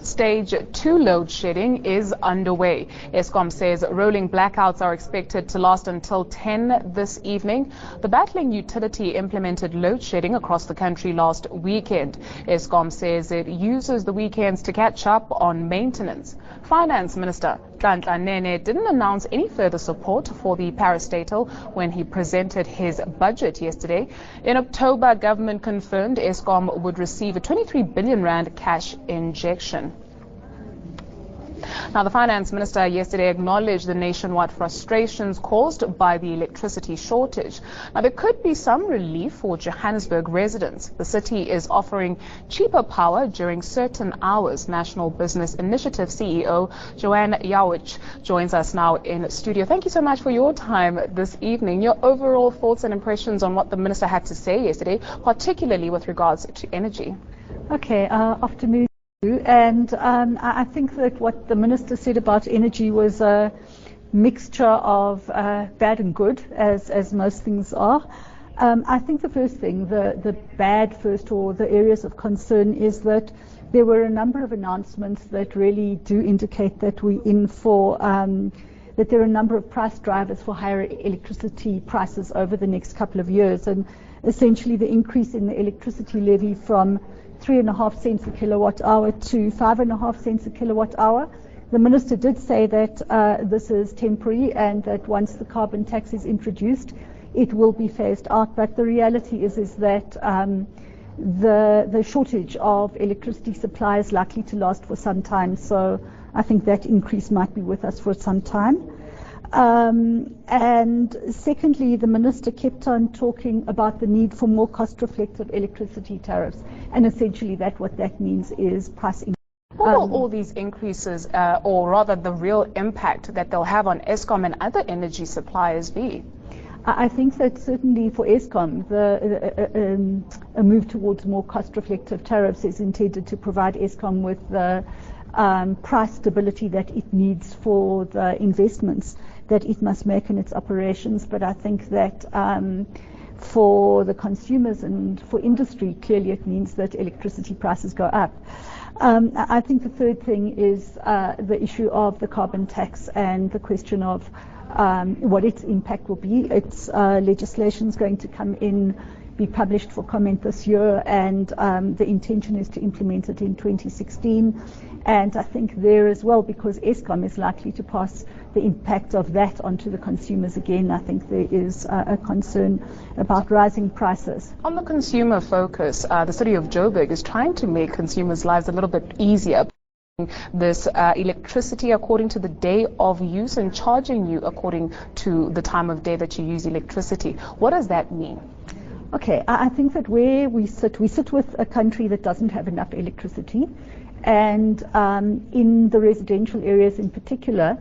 Stage 2 load shedding is underway. Eskom says rolling blackouts are expected to last until 10 this evening. The battling utility implemented load shedding across the country last weekend. Eskom says it uses the weekends to catch up on maintenance. Finance Minister Nene didn't announce any further support for the parastatal when he presented his budget yesterday. In October, government confirmed Eskom would receive a 23 billion rand cash injection. Now, the Finance Minister yesterday acknowledged the nationwide frustrations caused by the electricity shortage. Now, there could be some relief for Johannesburg residents. The city is offering cheaper power during certain hours. National Business Initiative CEO Joanne Yawitch joins us now in studio. Thank you so much for your time this evening. Your overall thoughts and impressions on what the Minister had to say yesterday, particularly with regards to energy. Okay, afternoon. And I think that what the Minister said about energy was a mixture of bad and good, as most things are. I think the first thing, the bad first, or the areas of concern, is that there were a number of announcements that really do indicate that we're in for, that there are a number of price drivers for higher electricity prices over the next couple of years. And essentially the increase in the electricity levy from 3.5 cents a kilowatt hour to 5.5 cents a kilowatt hour. The Minister did say that this is temporary and that once the carbon tax is introduced, it will be phased out. But the reality is that the shortage of electricity supply is likely to last for some time. So I think that increase might be with us for some time. And secondly, the Minister kept on talking about the need for more cost-reflective electricity tariffs, and essentially what that means is price increase. What will all these increases, or rather the real impact that they'll have on Eskom and other energy suppliers be? I think that certainly for Eskom, a move towards more cost-reflective tariffs is intended to provide Eskom with the price stability that it needs for the investments that it must make in its operations. But I think that for the consumers and for industry, clearly it means that electricity prices go up. I think the third thing is the issue of the carbon tax and the question of what its impact will be. Its legislation is going to come in, be published for comment this year, and the intention is to implement it in 2016. And I think there as well, because Eskom is likely to pass the impact of that onto the consumers again, I think there is a concern about rising prices. On the consumer focus, the city of Joburg is trying to make consumers' lives a little bit easier. This electricity according to the day of use and charging you according to the time of day that you use electricity. What does that mean? Okay, I think that where we sit with a country that doesn't have enough electricity, and in the residential areas in particular,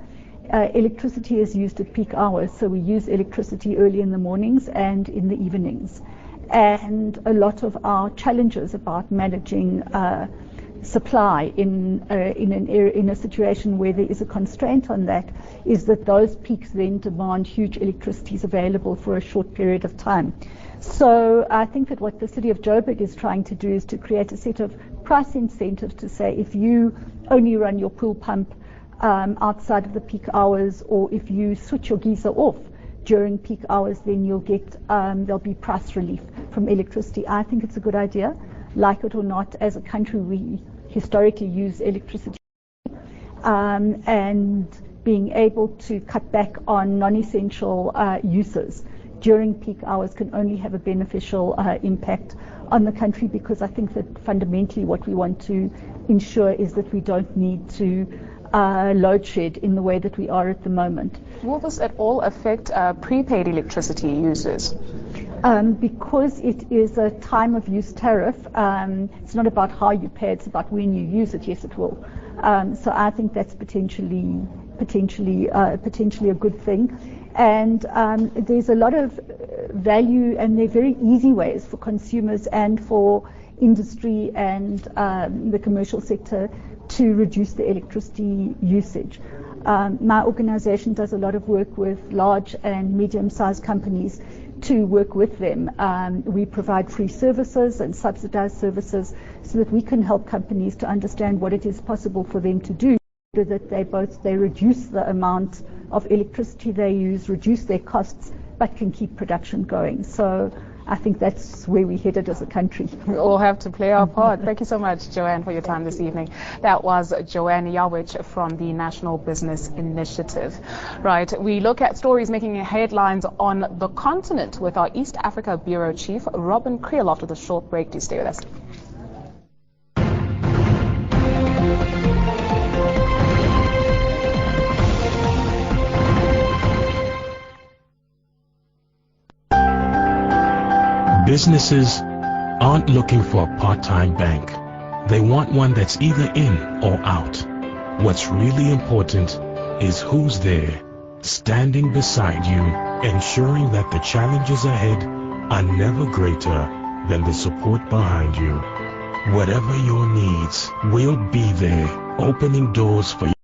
electricity is used at peak hours. So we use electricity early in the mornings and in the evenings. And a lot of our challenges about managing supply in a situation where there is a constraint on that is that those peaks then demand huge electricities available for a short period of time. So I think that what the city of Joburg is trying to do is to create a set of price incentives to say if you only run your pool pump outside of the peak hours, or if you switch your geyser off during peak hours, then you'll get there'll be price relief from electricity. I think it's a good idea. Like it or not, as a country, we historically use electricity, and being able to cut back on non-essential uses during peak hours can only have a beneficial impact on the country, because I think that fundamentally what we want to ensure is that we don't need to load shed in the way that we are at the moment. Will this at all affect prepaid electricity users? Because it is a time of use tariff, it's not about how you pay, it's about when you use it. Yes, it will. So I think that's potentially a good thing. And there's a lot of value, and they're very easy ways for consumers and for industry and the commercial sector to reduce the electricity usage. My organization does a lot of work with large and medium-sized companies to work with them. We provide free services and subsidized services so that we can help companies to understand what it is possible for them to do, so that they reduce the amount of electricity they use, reduce their costs, but can keep production going. So I think that's where we're headed as a country. We all have to play our part. Thank you so much, Joanne, for your time this evening. That was Joanne Yawitch from the National Business Initiative. Right, we look at stories making headlines on the continent with our East Africa Bureau Chief, Robin Creel, after the short break. Do stay with us. Businesses aren't looking for a part-time bank. They want one that's either in or out. What's really important is who's there, standing beside you, ensuring that the challenges ahead are never greater than the support behind you. Whatever your needs, we'll be there, opening doors for you.